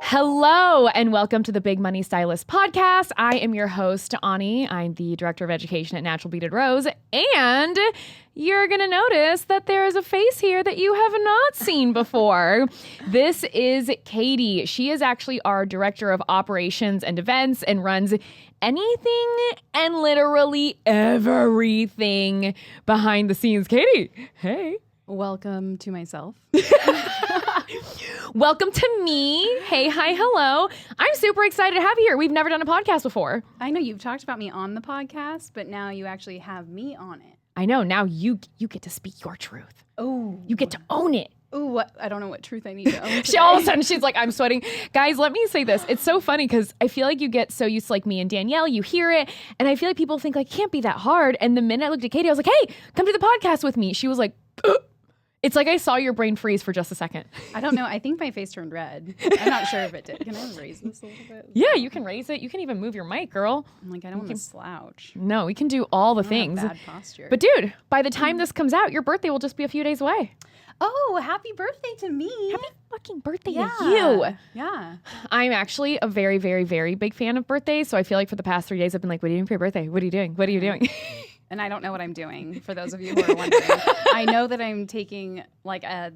Hello and welcome to the Big Money Stylist podcast. I am your host, Ani. I'm the Director of Education at Natural Beaded Rose. And you're going to notice that there is a face here that you have not seen before. This is Katie. She is actually our Director of Operations and Events and runs anything and literally everything behind the scenes. Katie, hey. Welcome to myself. Welcome to me. Hey, hi, hello. I'm super excited to have you here. We've never done a podcast before. I know you've talked about me on the podcast, but now you actually have me on it. I know. Now you get to speak your truth. Oh. You get to own it. Oh, I don't know what truth I need to own today. All of a sudden, she's like, I'm sweating. Guys, let me say this. It's so funny because I feel like you get so used to like me and Danielle. You hear it. And I feel like people think like, can't be that hard. And the minute I looked at Katie, I was like, hey, come to the podcast with me. She was like, ugh. It's like I saw your brain freeze for just a second. I don't know. I think my face turned red. I'm not sure if it did. Can I raise this a little bit? Yeah, you can raise it. You can even move your mic, girl. I'm like, I don't want to slouch. No, we can do all the things. Bad posture. But dude, by the time this comes out, your birthday will just be a few days away. Oh, happy birthday to me. Happy fucking birthday to you. Yeah. I'm actually a very, very, very big fan of birthdays. So I feel like for the past 3 days, I've been like, what are you doing for your birthday? What are you doing? What are you doing? And I don't know what I'm doing, for those of you who are wondering. I know that I'm taking like a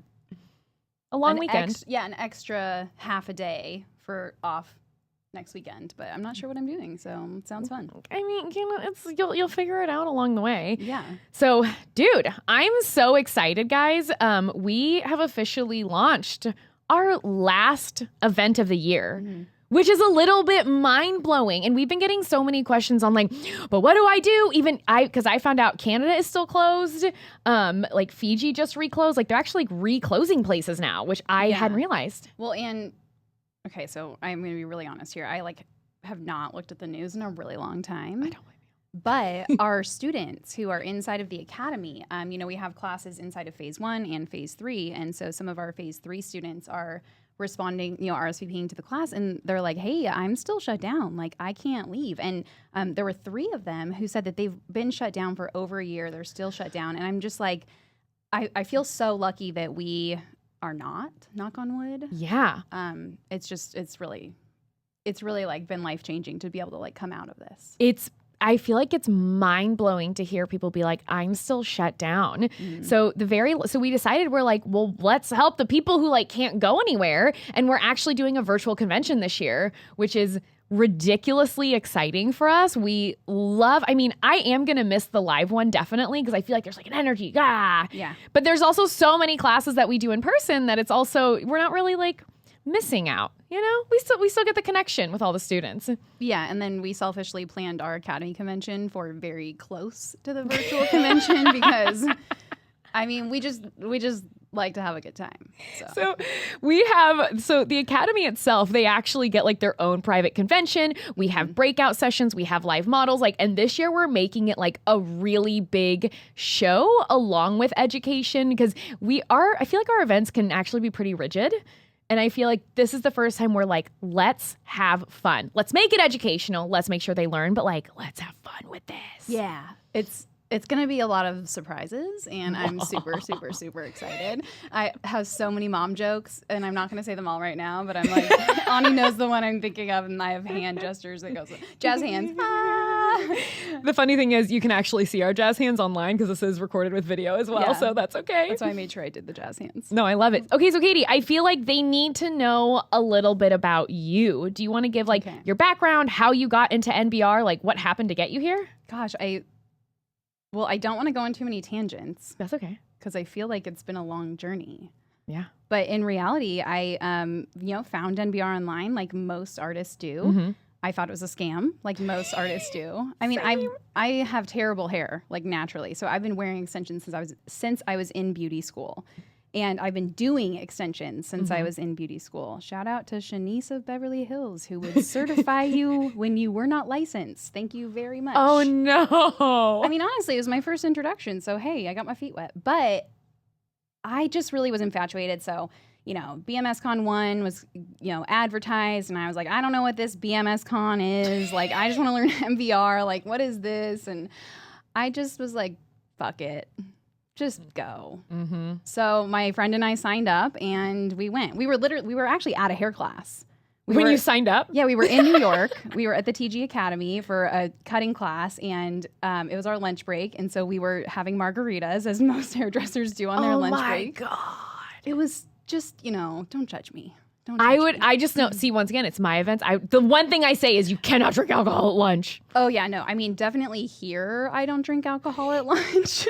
long weekend. An extra half a day for off next weekend, but I'm not sure what I'm doing, so it sounds fun. I mean, you know, you'll figure it out along the way. Yeah. So, dude, I'm so excited, guys. We have officially launched our last event of the year. Mm-hmm. Which is a little bit mind-blowing. And we've been getting so many questions on like, but what do I do? Because I found out Canada is still closed. Like Fiji just reclosed. Like they're actually like reclosing places now, which I hadn't realized. Well, okay, so I'm going to be really honest here. I like have not looked at the news in a really long time. I don't blame you. But our students who are inside of the academy, we have classes inside of phase 1 and phase 3. And so some of our phase 3 students are responding, RSVPing to the class, and they're like, hey, I'm still shut down. Like, I can't leave. And there were 3 of them who said that they've been shut down for over a year. They're still shut down. And I'm just like, I feel so lucky that we are not, knock on wood. Yeah. It's really like been life-changing to be able to like come out of this. I feel like it's mind-blowing to hear people be like, I'm still shut down. Mm. So we decided we're like, well, let's help the people who like can't go anywhere. And we're actually doing a virtual convention this year, which is ridiculously exciting for us. I am going to miss the live one definitely because I feel like there's like an energy. Yeah. But there's also so many classes that we do in person that it's also, we're not really like missing out. We still get the connection with all the students. Yeah, and then we selfishly planned our academy convention for very close to the virtual convention because, we just like to have a good time. So the academy itself, they actually get like their own private convention. We have breakout sessions, we have live models, and this year we're making it like a really big show along with education because I feel like our events can actually be pretty rigid. And I feel like this is the first time we're like, let's have fun. Let's make it educational. Let's make sure they learn, but like, let's have fun with this. Yeah. It's going to be a lot of surprises, and I'm super, super, super excited. I have so many mom jokes, and I'm not going to say them all right now, but I'm like, Ani knows the one I'm thinking of, and I have hand gestures that goes, jazz hands. The funny thing is you can actually see our jazz hands online because this is recorded with video as well, so that's okay. That's why I made sure I did the jazz hands. No, I love it. Okay, so Katie, I feel like they need to know a little bit about you. Do you want to give your background, how you got into NBR, like what happened to get you here? Gosh, I don't want to go on too many tangents. That's okay. Because I feel like it's been a long journey. Yeah. But in reality, I, found NBR online like most artists do. Mm-hmm. I thought it was a scam, like most artists do. I have terrible hair, like naturally. So I've been wearing extensions since I was in beauty school. And I've been doing extensions since I was in beauty school. Shout out to Shanice of Beverly Hills, who would certify you when you were not licensed. Thank you very much. Oh, no. Honestly, it was my first introduction. So, hey, I got my feet wet. But I just really was infatuated. So, BMS Con 1 was, advertised. And I was like, I don't know what this BMS Con is. Like, I just want to learn MVR. Like, what is this? And I just was like, fuck it. Just go. Mm-hmm. So my friend and I signed up and we went. We were actually at a hair class. When you signed up? Yeah, we were in New York. We were at the TG Academy for a cutting class, and it was our lunch break. And so we were having margaritas, as most hairdressers do on their lunch break. Oh my God. It was just, don't judge me. I just know, see, once again, it's my events. The one thing I say is you cannot drink alcohol at lunch. Oh, yeah, no. I mean, definitely here, I don't drink alcohol at lunch.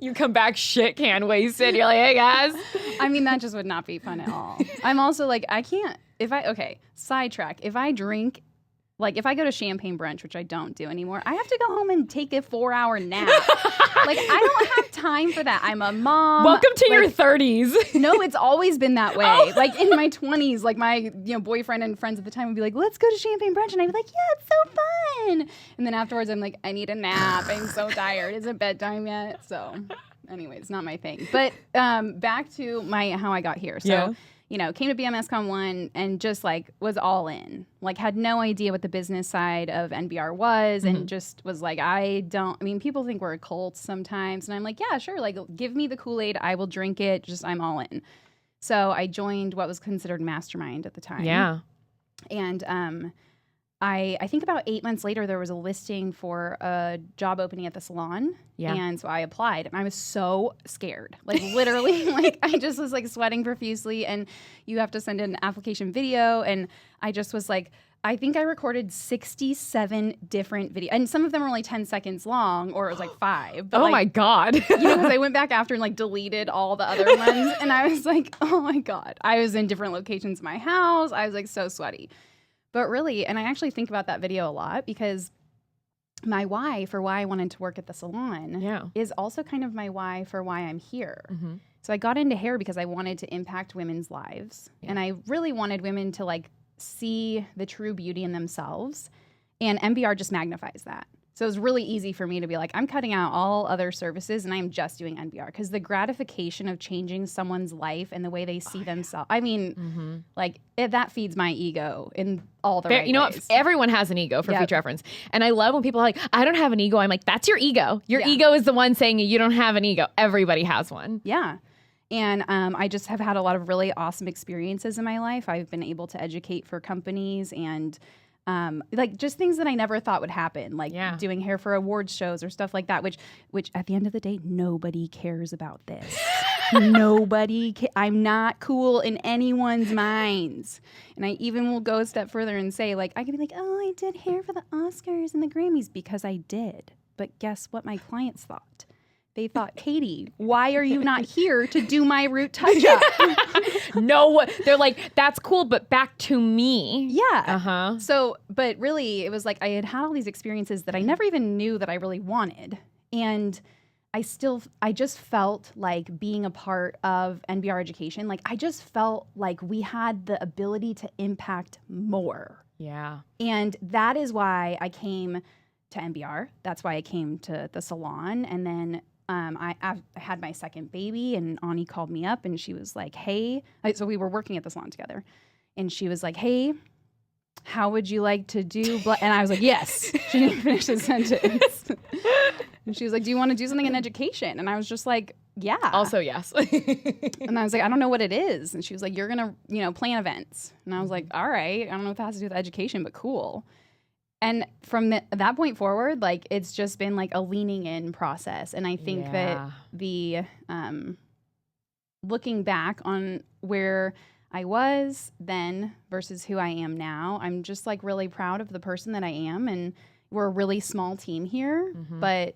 You come back shit can wasted. You're like, hey, guys. I mean, that just would not be fun at all. I'm also like, I can't, sidetrack. If I drink, like if I go to champagne brunch, which I don't do anymore, I have to go home and take a 4-hour nap. Like, I don't have time for that. I'm a mom. Welcome to your 30s. No, it's always been that way. Oh. Like in my 20s, like my boyfriend and friends at the time would be like, let's go to champagne brunch. And I'd be like, yeah, it's so fun. And then afterwards, I'm like, I need a nap. I'm so tired. Is it bedtime yet? So anyway, it's not my thing. But back to how I got here. So, came to BMSCon 1 and just like was all in. Like had no idea what the business side of NBR was and just was like, people think we're a cult sometimes. And I'm like, yeah, sure. Like give me the Kool-Aid. I will drink it. Just I'm all in. So I joined what was considered Mastermind at the time. Yeah. And I think about 8 months later, there was a listing for a job opening at the Salon. Yeah. And so I applied and I was so scared. Like literally, like I just was like sweating profusely and you have to send in an application video. And I just was like, I think I recorded 67 different videos. And some of them were only 10 seconds long or it was like 5. But my God. Because I went back after and like deleted all the other ones. And I was like, oh my God. I was in different locations in my house. I was like so sweaty. But really, and I actually think about that video a lot because my why for why I wanted to work at the salon is also kind of my why for why I'm here. Mm-hmm. So I got into hair because I wanted to impact women's lives. Yeah. And I really wanted women to like see the true beauty in themselves. And MBR just magnifies that. So it was really easy for me to be like, I'm cutting out all other services and I'm just doing NBR because the gratification of changing someone's life and the way they see themselves. I mean, that feeds my ego in all the right ways. What? Everyone has an ego for future reference. And I love when people are like, I don't have an ego. I'm like, that's your ego. Your ego is the one saying you don't have an ego. Everybody has one. Yeah. And I just have had a lot of really awesome experiences in my life. I've been able to educate for companies and like just things that I never thought would happen, like doing hair for awards shows or stuff like that, which at the end of the day, nobody cares about this. I'm not cool in anyone's minds. And I even will go a step further and say, like, I can be like, oh, I did hair for the Oscars and the Grammys because I did. But guess what my clients thought? They thought, Katie, why are you not here to do my root touch-up? No, they're like, that's cool, but back to me. Yeah. Uh-huh. So, but really, it was like I had all these experiences that I never even knew that I really wanted. And I just felt like being a part of NBR education, like I just felt like we had the ability to impact more. Yeah. And that is why I came to NBR. That's why I came to the salon. And then I had my second baby and Ani called me up and she was like, hey, so we were working at the salon together. And she was like, hey, how would you like to do? And I was like, yes. She didn't finish the sentence. And she was like, do you want to do something in education? And I was just like, yeah. Also, yes. And I was like, I don't know what it is. And she was like, you're going to, plan events. And I was like, all right. I don't know what that has to do with education, but cool. And from that point forward, like, it's just been like a leaning in process. And I think that the looking back on where I was then versus who I am now, I'm just like really proud of the person that I am. And we're a really small team here, but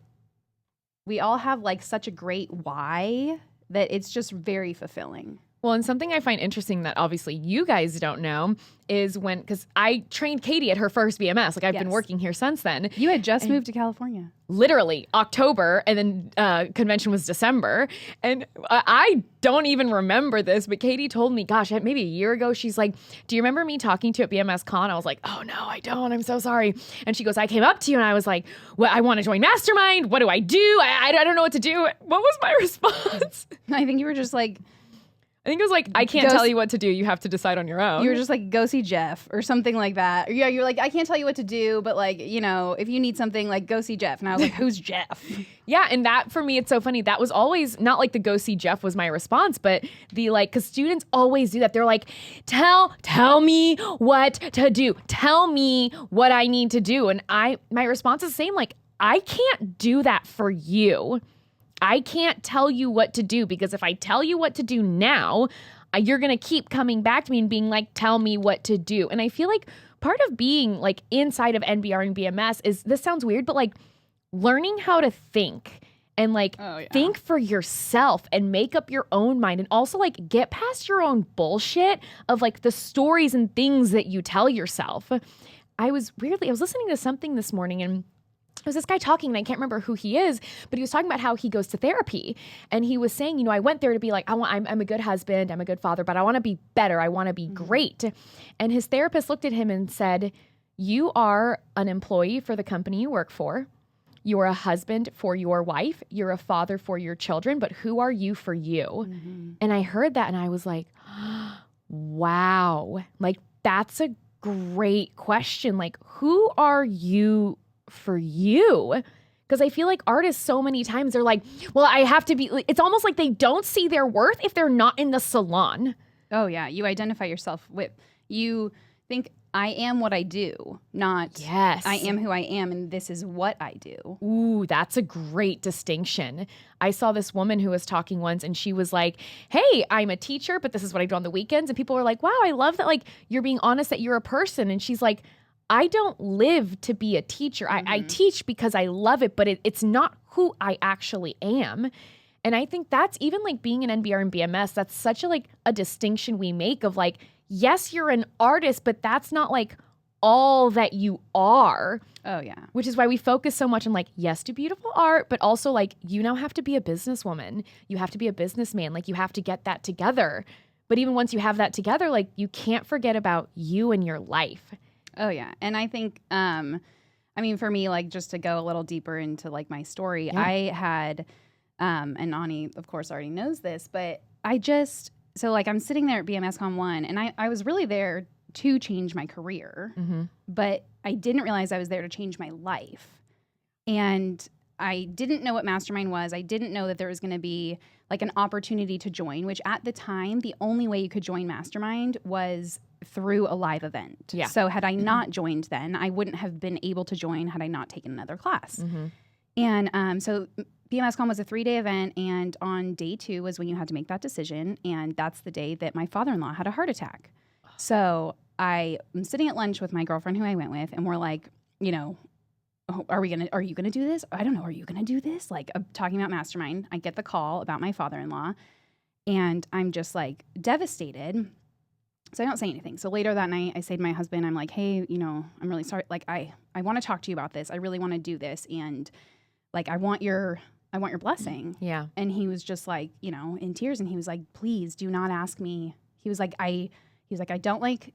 we all have like such a great why that it's just very fulfilling. Well, and something I find interesting that obviously you guys don't know is because I trained Katie at her first BMS. Like I've been working here since then. You had just moved to California. Literally October, and then convention was December. And I don't even remember this, but Katie told me, gosh, maybe a year ago, she's like, do you remember me talking to you at BMS Con? I was like, oh no, I don't. I'm so sorry. And she goes, I came up to you and I was like, well, I want to join Mastermind. What do I do? I don't know what to do. What was my response? I think you were just like, I think it was like, I can't tell you what to do. You have to decide on your own. You were just like, go see Jeff or something like that. Yeah, you're like, I can't tell you what to do, but like, you know, if you need something, like go see Jeff. And I was like, who's Jeff? Yeah, and that for me, it's so funny. That was always not like the go see Jeff was my response, but the like, because students always do that. They're like, tell me what to do. Tell me what I need to do. And my response is the same. Like, I can't do that for you. I can't tell you what to do, because if I tell you what to do now, you're going to keep coming back to me and being like, tell me what to do. And I feel like part of being like inside of NBR and BMS is, this sounds weird, but like learning how to think and like think for yourself and make up your own mind, and also like get past your own bullshit of like the stories and things that you tell yourself. I was listening to something this morning, and there was this guy talking, and I can't remember who he is, but he was talking about how he goes to therapy. And he was saying, you know, I went there to be like, I'm a good husband, I'm a good father, but I want to be better. I want to be great. And his therapist looked at him and said, you are an employee for the company you work for. You're a husband for your wife. You're a father for your children, but who are you for you? Mm-hmm. And I heard that and I was like, wow, like that's a great question. Like, who are you for you? Because I feel like artists so many times they're like, well, I have to be, it's almost like they don't see their worth if they're not in the salon. Oh yeah. You identify yourself with, you think I am what I do, not yes, I am who I am and this is what I do. Ooh, that's a great distinction. I saw this woman who was talking once and she was like, hey, I'm a teacher, but this is what I do on the weekends. And people were like, wow, I love that. Like, you're being honest that you're a person. And she's like, I don't live to be a teacher. I teach because I love it, but it's not who I actually am. And I think that's even like being an NBR and BMS, that's such a distinction we make of like, yes, you're an artist, but that's not like all that you are. Oh, yeah. Which is why we focus so much on like, yes, do beautiful art, but also like, you now have to be a businesswoman. You have to be a businessman. Like, you have to get that together. But even once you have that together, like, you can't forget about you and your life. Oh, yeah. And I think, I mean, for me, like, just to go a little deeper into like my story, I had, and Ani, of course, already knows this, but so like I'm sitting there at BMS Con 1 and I was really there to change my career, but I didn't realize I was there to change my life. And I didn't know what Mastermind was. I didn't know that there was going to be like an opportunity to join, which at the time, the only way you could join Mastermind was through a live event. Yeah. So had I not joined then, I wouldn't have been able to join had I not taken another class. And so BMSCon was a 3-day event, and on day 2 was when you had to make that decision, and that's the day that my father-in-law had a heart attack. So I am sitting at lunch with my girlfriend who I went with, and we're like, you know, are you gonna do this? I don't know. Are you gonna do this? Like, talking about Mastermind, I get the call about my father-in-law, and I'm just like devastated. So I don't say anything. So later that night, I say to my husband, I'm like, hey, you know, I'm really sorry. Like, I want to talk to you about this. I really want to do this, and like, I want your blessing. Yeah. And he was just like, you know, in tears, and he was like, please do not ask me. He was like, I don't like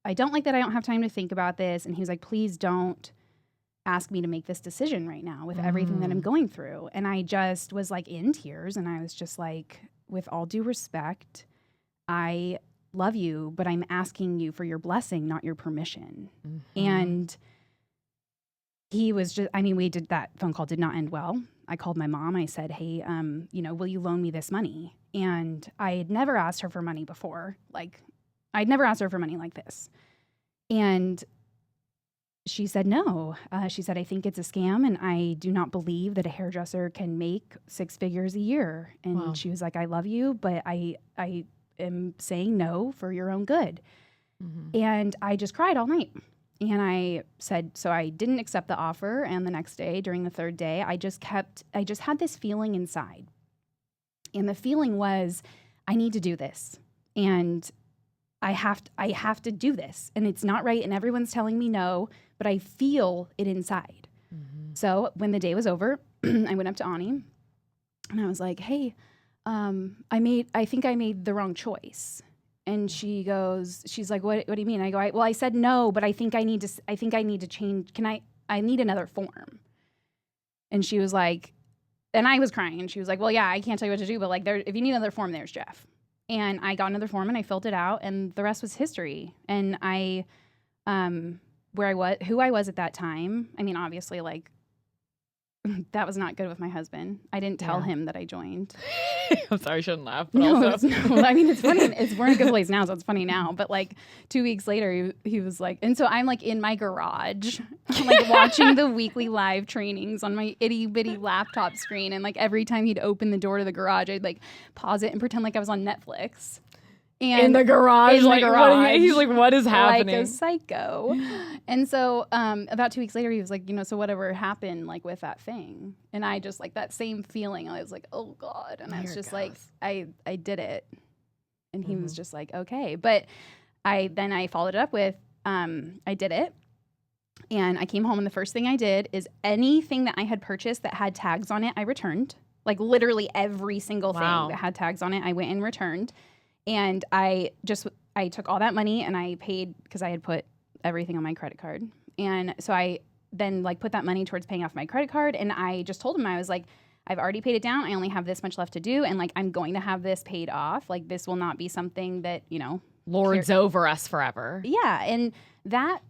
that I don't have time to think about this. And he was like, please don't ask me to make this decision right now with everything that I'm going through. And I just was like in tears, and I was just like, with all due respect, I love you, but I'm asking you for your blessing, not your permission. And he was just, I mean, that phone call did not end well. I called my mom. I said, hey, you know, will you loan me this money? And I had never asked her for money before. Like, I'd never asked her for money like this. And she said no. She said, I think it's a scam, and I do not believe that a hairdresser can make 6 figures a year. And she was like, I love you, but I am saying no for your own good. And I just cried all night. And I said, so I didn't accept the offer. And the next day, during the 3rd day, I just had this feeling inside. And the feeling was, I need to do this. And I have to do this. And it's not right. And everyone's telling me no, but I feel it inside. So when the day was over, I went up to Ani and I was like, hey, I think I made the wrong choice. And she's like, what do you mean? I go, well, I said no, but I think I need to change. I need another form. And she was like, and I was crying, and she was like, well, yeah, I can't tell you what to do, but like, if you need another form, there's Jeff. And I got another form and I filled it out, and the rest was history. And I, who I was at that time, I mean, obviously, like, that was not good with my husband. I didn't tell him that I joined. I'm sorry, I shouldn't laugh. But No, also. I mean, it's funny. We're in a good place now, so it's funny now. But like 2 weeks later, he was like, and so I'm like in my garage, I'm like watching the weekly live trainings on my itty bitty laptop screen. And like every time he'd open the door to the garage, I'd like pause it and pretend like I was on Netflix. And in the garage, he's like, what is happening? Like a psycho. And so about 2 weeks later, he was like, so whatever happened, like with that thing. And I just like that same feeling. I was like, oh God. And I was just like, I did it. And he was just like, okay. But I followed it up with, I did it. And I came home, and the first thing I did is anything that I had purchased that had tags on it, I returned. Like literally every single thing that had tags on it, I went and returned. And I took all that money and I paid, because I had put everything on my credit card. And so I then like put that money towards paying off my credit card. And I just told him, I was like, I've already paid it down. I only have this much left to do. And like, I'm going to have this paid off. Like, this will not be something that, lords over us forever. Yeah. And that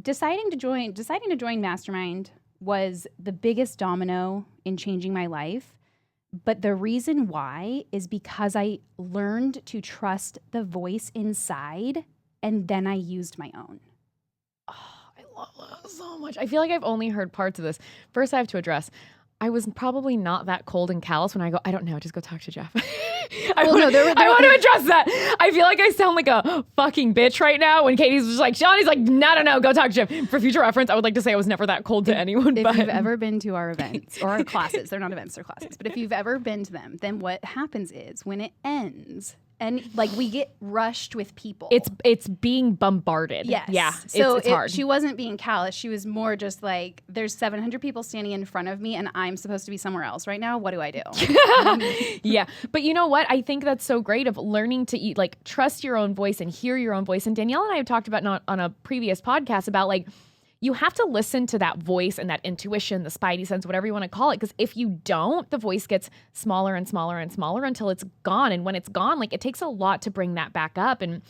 deciding to join Mastermind was the biggest domino in changing my life. But the reason why is because I learned to trust the voice inside, and then I used my own. Oh, I love that so much. I feel like I've only heard parts of this. First, I have to address, I was probably not that cold and callous when I go, I don't know, just go talk to Jeff. I want to address that. I feel like I sound like a fucking bitch right now when Katie's just like, Shawnee's like, no, go talk to Jeff. For future reference, I would like to say I was never that cold to anyone. If you've ever been to our events or our classes, they're not events, they're classes. But if you've ever been to them, then what happens is when it ends, and like we get rushed with people. It's being bombarded. Yes. Yeah. So it's hard. She wasn't being callous. She was more just like, there's 700 people standing in front of me and I'm supposed to be somewhere else right now. What do I do? Yeah. But you know what? I think that's so great of learning to like trust your own voice and hear your own voice. And Danielle and I have talked about on a previous podcast about like, you have to listen to that voice and that intuition, the spidey sense, whatever you want to call it. Because if you don't, the voice gets smaller and smaller and smaller until it's gone. And when it's gone, like it takes a lot to bring that back up. And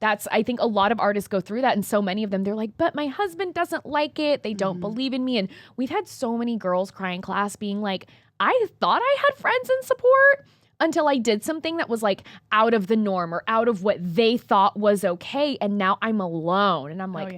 I think a lot of artists go through that. And so many of them, they're like, but my husband doesn't like it. They don't believe in me. And we've had so many girls cry in class being like, I thought I had friends and support until I did something that was like out of the norm or out of what they thought was okay. And now I'm alone. And I'm like,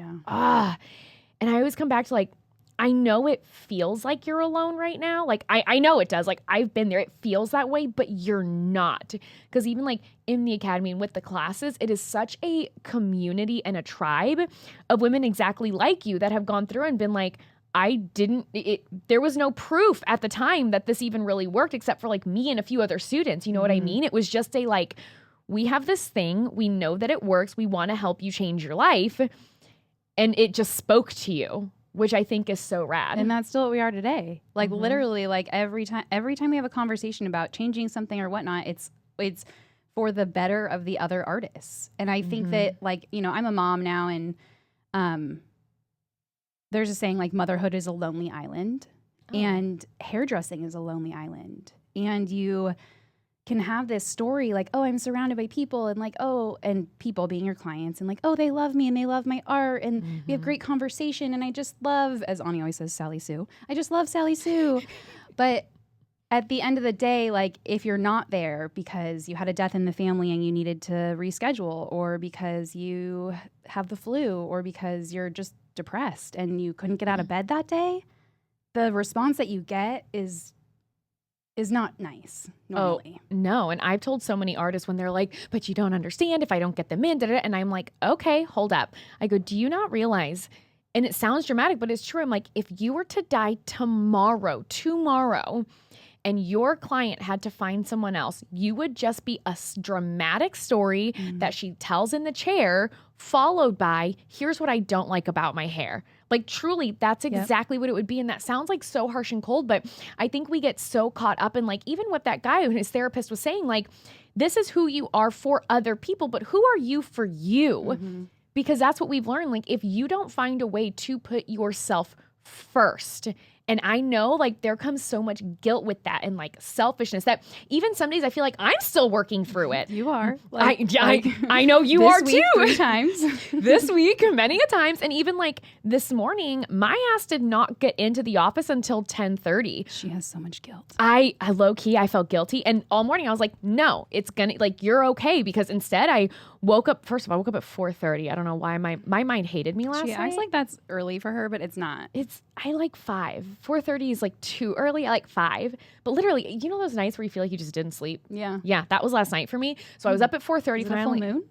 And I always come back to like, I know it feels like you're alone right now. Like, I know it does. Like, I've been there. It feels that way, but you're not. Because even like in the academy and with the classes, it is such a community and a tribe of women exactly like you that have gone through and been like, there was no proof at the time that this even really worked except for like me and a few other students. You know what I mean? It was just like, we have this thing. We know that it works. We want to help you change your life. And it just spoke to you, which I think is so rad. And that's still what we are today. Like literally, like every time we have a conversation about changing something or whatnot, it's for the better of the other artists. And I think that like, I'm a mom now, and there's a saying like motherhood is a lonely island, and hairdressing is a lonely island. And you can have this story like, oh, I'm surrounded by people, and like, oh, and people being your clients, and like, oh, they love me and they love my art, and we have great conversation, and I just love, as Ani always says, Sally Sue. I just love Sally Sue. But at the end of the day, like if you're not there because you had a death in the family and you needed to reschedule, or because you have the flu, or because you're just depressed and you couldn't get out of bed that day, the response that you get is not nice normally. Oh, no. And I've told so many artists when they're like, but you don't understand if I don't get them in, and I'm like, okay, hold up. I go, do you not realize, and it sounds dramatic, but it's true. I'm like, if you were to die tomorrow, and your client had to find someone else, you would just be a dramatic story that she tells in the chair, followed by, here's what I don't like about my hair. Like, truly, that's exactly what it would be. And that sounds like so harsh and cold, but I think we get so caught up in like, even what that guy and his therapist was saying, like, this is who you are for other people, but who are you for you? Because that's what we've learned. Like, if you don't find a way to put yourself first And I know like there comes so much guilt with that and like selfishness that even some days I feel like I'm still working through it. You are. I know you are this week, too. 3 times. This week, many a times. And even like this morning, my ass did not get into the office until 10:30. She has so much guilt. I low key, I felt guilty. And all morning I was like, no, it's gonna, like, you're okay. Because instead I woke up, first of all, I woke up at 4:30. I don't know why my mind hated me last night. She acts like that's early for her, but it's not. I like 5. 4:30 is like too early. I like 5. But literally, you know those nights where you feel like you just didn't sleep? Yeah. Yeah, that was last night for me. So I was up at 4:30. Is it a full moon?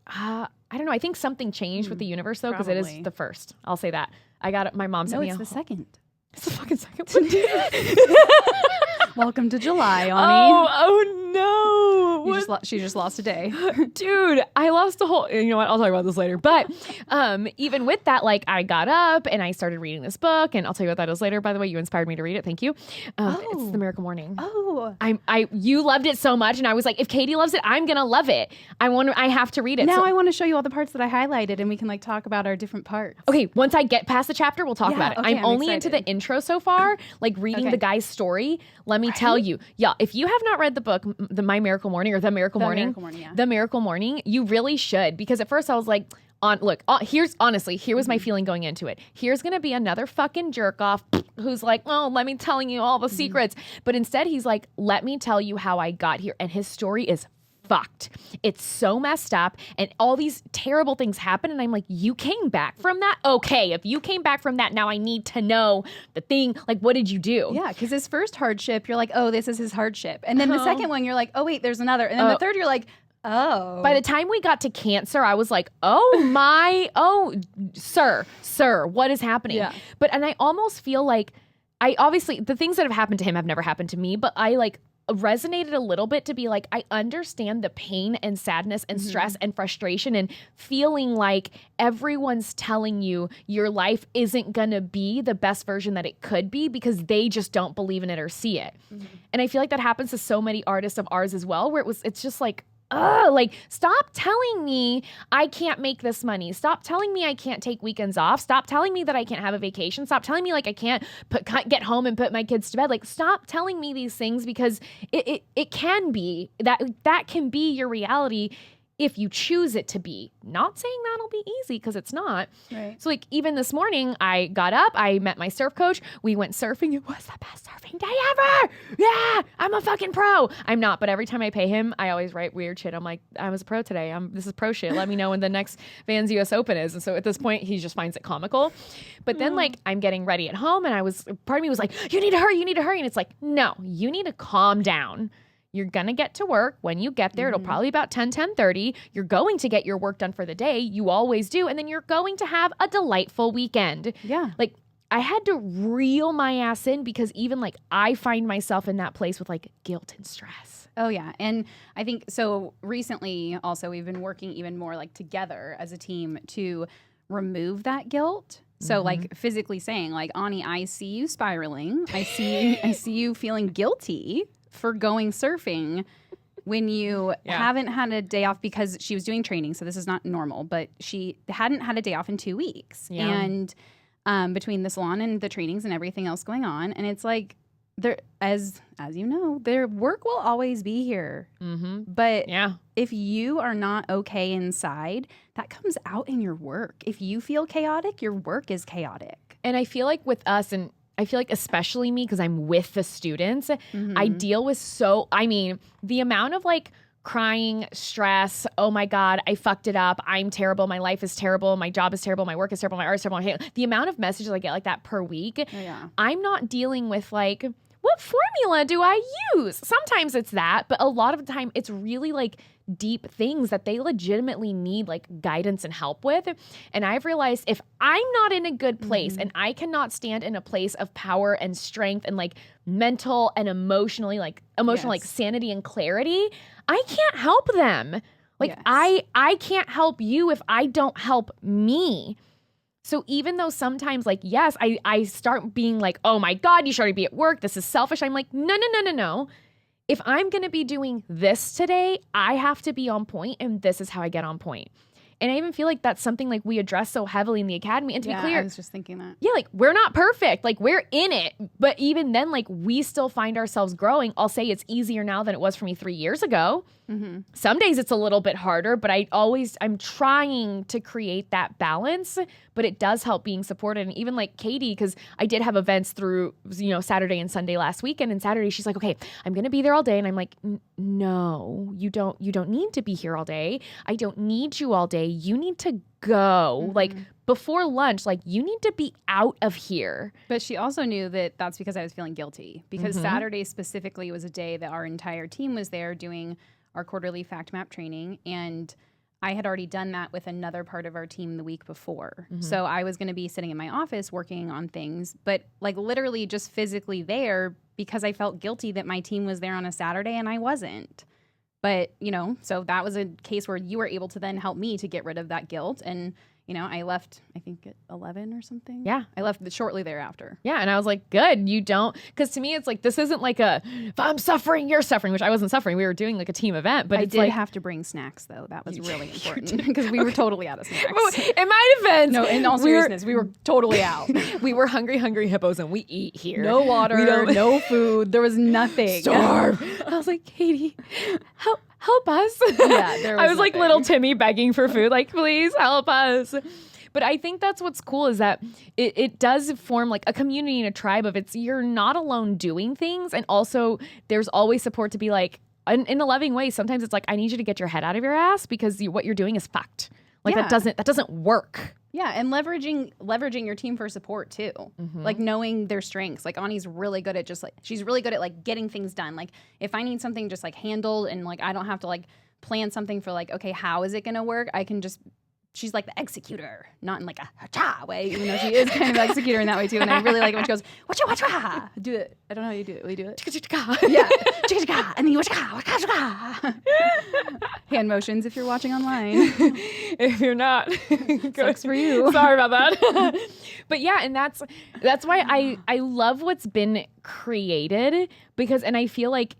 I don't know. I think something changed with the universe though, because it is the first. I'll say that. I got it. My mom sent me. No, it's the second. It's the fucking second. Welcome to July, Ani. Oh no! She just lost a day. Dude, I lost a whole, you know what, I'll talk about this later. But even with that, like I got up and I started reading this book, and I'll tell you what that is later, by the way. You inspired me to read it. Thank you. It's The Miracle Morning. Oh. You loved it so much, and I was like, if Katie loves it, I'm gonna love it. I have to read it. Now I want to show you all the parts that I highlighted, and we can like talk about our different parts. Okay, once I get past the chapter, we'll talk about it. Okay, I'm only excited. into the intro so far, like reading the guy's story. Let me tell you, if you have not read the book, My Miracle Morning, or The Miracle Morning, The Miracle Morning, you really should. Because at first I was like, here was my feeling going into it. Here's gonna be another fucking jerk off who's like, oh, let me tell you all the secrets. But instead he's like, let me tell you how I got here. And his story is fucked. It's so messed up, and all these terrible things happen, and I'm like, you came back from that? Okay, if you came back from that, now I need to know the thing. Like, what did you do? Yeah, because his first hardship, you're like, oh, this is his hardship. And then the second one, you're like, oh, wait, there's another. And then the third, you're like, oh. By the time we got to cancer, I was like, sir, what is happening? Yeah. And I almost feel like obviously the things that have happened to him have never happened to me, but I like resonated a little bit to be like, I understand the pain and sadness and stress and frustration and feeling like everyone's telling you your life isn't gonna be the best version that it could be because they just don't believe in it or see it. And I feel like that happens to so many artists of ours as well, where it's just like, like, stop telling me I can't make this money. Stop telling me I can't take weekends off. Stop telling me that I can't have a vacation. Stop telling me like I can't get home and put my kids to bed. Like, stop telling me these things, because it can be that can be your reality if you choose it to be. Not saying that'll be easy, because it's not. Right. So like even this morning, I got up, I met my surf coach, we went surfing. It was the best surfing day ever. Yeah, I'm a fucking pro. I'm not, but every time I pay him, I always write weird shit. I'm like, I was a pro today. This is pro shit. Let me know when the next Vans US Open is. And so at this point, he just finds it comical. But then like I'm getting ready at home, and part of me was like, you need to hurry. And it's like, no, you need to calm down. You're going to get to work. When you get there, it'll probably about 10:30. You're going to get your work done for the day. You always do. And then you're going to have a delightful weekend. Yeah. Like, I had to reel my ass in, because even like I find myself in that place with like guilt and stress. Oh, yeah. And I think so recently also we've been working even more like together as a team to remove that guilt. So like physically saying like, Ani, I see you spiraling. I see you feeling guilty for going surfing when you haven't had a day off, because she was doing training. So this is not normal, but she hadn't had a day off in 2 weeks. Yeah. And between the salon and the trainings and everything else going on. And it's like, as you know, their work will always be here. But if you are not okay inside, that comes out in your work. If you feel chaotic, your work is chaotic. And I feel like with us, and I feel like especially me, because I'm with the students, I deal with the amount of like crying, stress, oh my God, I fucked it up, I'm terrible, my life is terrible, my job is terrible, my work is terrible, my art is terrible. The amount of messages I get like that per week, I'm not dealing with like, what formula do I use? Sometimes it's that, but a lot of the time it's really like deep things that they legitimately need like guidance and help with. And I've realized if I'm not in a good place and I cannot stand in a place of power and strength and like mental and emotional like sanity and clarity, I can't help them. Like I can't help you if I don't help me. So even though sometimes like, yes, I start being like, oh my God, you should already be at work. This is selfish. I'm like, no. If I'm going to be doing this today, I have to be on point, and this is how I get on point. And I even feel like that's something like we address so heavily in the academy. And to be clear, I was just thinking that. Yeah, like we're not perfect. Like we're in it. But even then, like we still find ourselves growing. I'll say it's easier now than it was for me 3 years ago. Mm-hmm. Some days it's a little bit harder, but I'm trying to create that balance, but it does help being supported. And even like Katie, because I did have events through, Saturday and Sunday last weekend, and Saturday she's like, okay, I'm going to be there all day. And I'm like, no, you don't need to be here all day. I don't need you all day. You need to go. Mm-hmm. Like before lunch, like you need to be out of here. But she also knew that that's because I was feeling guilty, because Saturday specifically was a day that our entire team was there doing our quarterly fact map training, and I had already done that with another part of our team the week before. Mm-hmm. So I was going to be sitting in my office working on things, but like literally just physically there because I felt guilty that my team was there on a Saturday and I wasn't. But, so that was a case where you were able to then help me to get rid of that guilt. And, I left, I think at 11 or something. Yeah. I left shortly thereafter. Yeah. And I was like, good, you don't, because to me, it's like, this isn't like if I'm suffering, you're suffering, which I wasn't suffering. We were doing like a team event, but I did have to bring snacks though. That was really important because we were totally out of snacks. In my defense. No, in all seriousness, we were totally out. We were hungry hippos and we eat here. No water, no food. There was nothing. Starve. I was like, Katie, help us. Yeah, I was like little Timmy begging for food, like, please help us. But I think that's what's cool is that it does form like a community and a tribe of you're not alone doing things. And also there's always support to be like, in a loving way, sometimes it's like, I need you to get your head out of your ass because what you're doing is fucked. Like that doesn't work. Yeah, and leveraging your team for support too. Mm-hmm. Like knowing their strengths. Like Ani's really good at she's really good at like getting things done. Like if I need something just like handled and like I don't have to like plan something for like, okay, how is it going to work? I can just, she's like the executor, not in like a ha-cha way, even though she is kind of the executor in that way too. And I really like it when she goes, watcha. Do it. I don't know how you do it. Will you do it? Yeah. And then you watcha. Hand motions if you're watching online. If you're not, sucks for you. Sorry about that. But yeah, and that's why I love what's been created because, and I feel like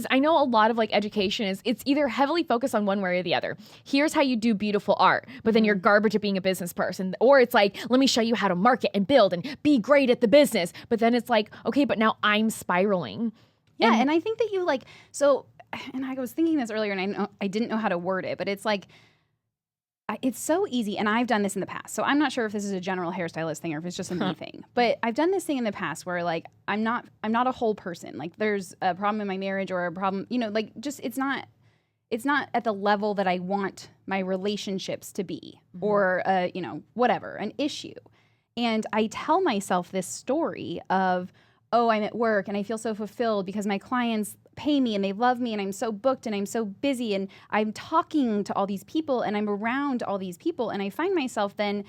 I know a lot of like education it's either heavily focused on one way or the other. Here's how you do beautiful art, but then you're garbage at being a business person. Or it's like, let me show you how to market and build and be great at the business. But then it's like, okay, but now I'm spiraling. Yeah. And I think that you like, so, and I was thinking this earlier and I didn't know how to word it, but it's like, it's so easy, and I've done this in the past. So I'm not sure if this is a general hairstylist thing or if it's just a me thing. But I've done this thing in the past where like I'm not a whole person. Like there's a problem in my marriage or a problem, like just it's not at the level that I want my relationships to be, or whatever, an issue. And I tell myself this story of, oh, I'm at work and I feel so fulfilled because my clients pay me and they love me and I'm so booked and I'm so busy and I'm talking to all these people and I'm around all these people, and I find myself then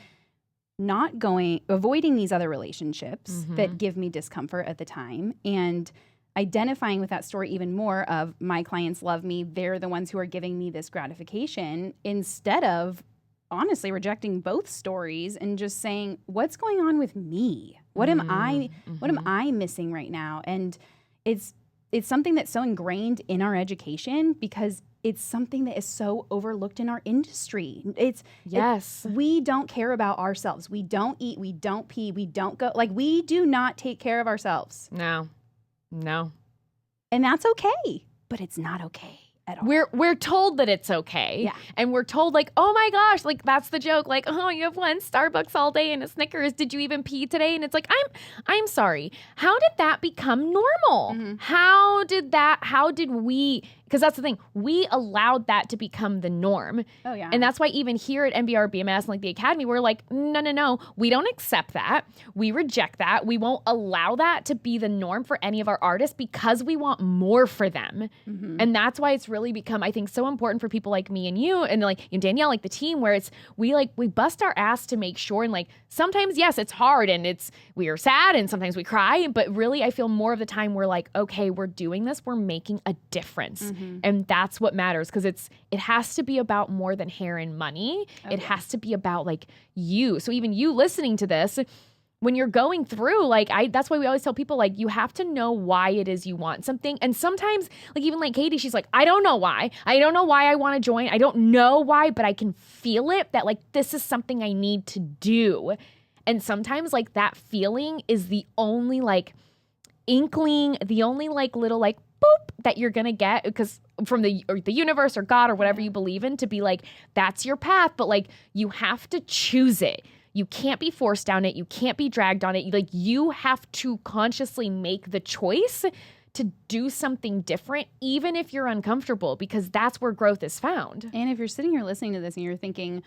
avoiding these other relationships that give me discomfort at the time, and identifying with that story even more of my clients love me, they're the ones who are giving me this gratification, instead of honestly rejecting both stories and just saying, what's going on with me? What am I missing right now? And it's something that's so ingrained in our education because it's something that is so overlooked in our industry. We don't care about ourselves. We don't eat, we don't pee, we don't go, like we do not take care of ourselves. No. And that's okay, but it's not okay at all. We're told that it's okay. Yeah. And we're told like, oh my gosh, like that's the joke. Like, oh, you have one Starbucks all day and a Snickers. Did you even pee today? And it's like, I'm sorry. How did that become normal? Mm-hmm. How did we, because that's the thing, we allowed that to become the norm. Oh yeah. And that's why even here at MBR, BMS, and like the Academy, we're like, no, we don't accept that. We reject that. We won't allow that to be the norm for any of our artists because we want more for them. Mm-hmm. And that's why it's really become, I think, so important for people like me and you and like Danielle, like the team, where it's we bust our ass to make sure, and like sometimes yes, it's hard and we are sad and sometimes we cry, but really I feel more of the time we're like, okay, we're doing this, we're making a difference. Mm-hmm. And that's what matters, because it has to be about more than hair and money. Okay. It has to be about like you. So even you listening to this, when you're going through, like, that's why we always tell people, like, you have to know why it is you want something. And sometimes, like, even like Katie, she's like, I don't know why. I don't know why I want to join. I don't know why, but I can feel it that, like, this is something I need to do. And sometimes, like, that feeling is the only, like, inkling, the only, like, little, like, boop that you're going to get, because from the universe or God or whatever you believe in, to be like, that's your path. But, like, you have to choose it. You can't be forced down it. You can't be dragged on it. Like, you have to consciously make the choice to do something different, even if you're uncomfortable, because that's where growth is found. And if you're sitting here listening to this and you're thinking,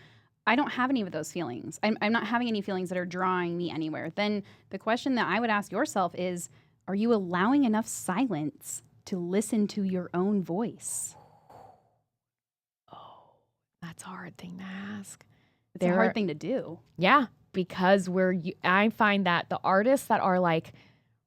I don't have any of those feelings, I'm not having any feelings that are drawing me anywhere, then the question that I would ask yourself is, are you allowing enough silence to listen to your own voice? Oh, that's a hard thing to ask. It's a hard thing to do. Yeah, because I find that the artists that are like,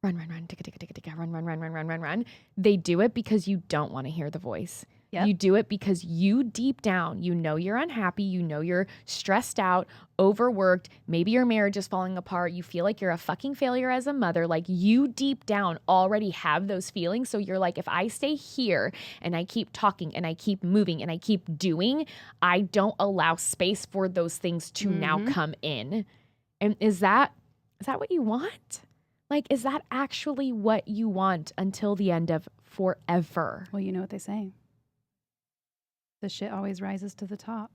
run, ticka, ticka, ticka, ticka, run, they do it because you don't want to hear the voice. Yep. You do it because you deep down, you know you're unhappy, you know you're stressed out, overworked, maybe your marriage is falling apart, you feel like you're a fucking failure as a mother, like you deep down already have those feelings. So you're like, if I stay here and I keep talking and I keep moving and I keep doing, I don't allow space for those things to now come in. And is that what you want? Like, is that actually what you want until the end of forever? Well, you know what they say. The shit always rises to the top.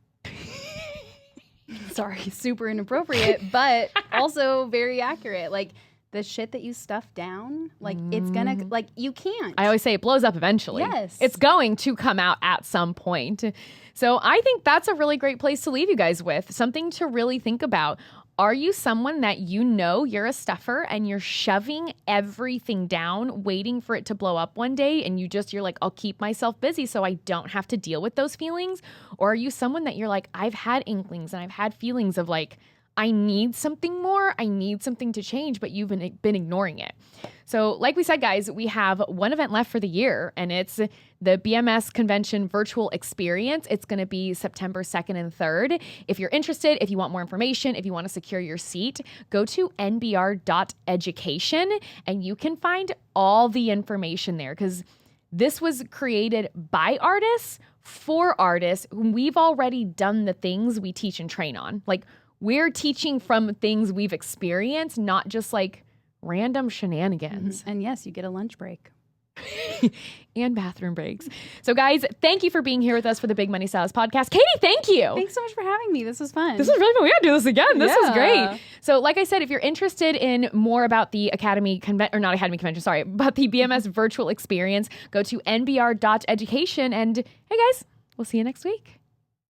Sorry, super inappropriate, but also very accurate. Like, the shit that you stuff down, like, it's gonna, like, you can't. I always say it blows up eventually. Yes. It's going to come out at some point. So I think that's a really great place to leave you guys with. Something to really think about. Are you someone that you know you're a stuffer and you're shoving everything down, waiting for it to blow up one day, and you're like, I'll keep myself busy so I don't have to deal with those feelings? Or are you someone that you're like, I've had inklings and I've had feelings of like, I need something more, I need something to change, but you've been ignoring it. So like we said, guys, we have one event left for the year, and it's the BMS Convention Virtual Experience. It's going to be September 2nd and 3rd. If you're interested, if you want more information, if you want to secure your seat, go to nbr.education, and you can find all the information there, because this was created by artists for artists whom we've already done the things we teach and train on. Like, we're teaching from things we've experienced, not just like random shenanigans. And yes, you get a lunch break. And bathroom breaks. So guys, thank you for being here with us for the Big Money Stylist podcast. Katie, thank you. Thanks so much for having me. This was fun. This was really fun. We gotta do this again. This was great. So like I said, if you're interested in more about the about the BMS virtual experience, go to nbr.education. And hey guys, we'll see you next week.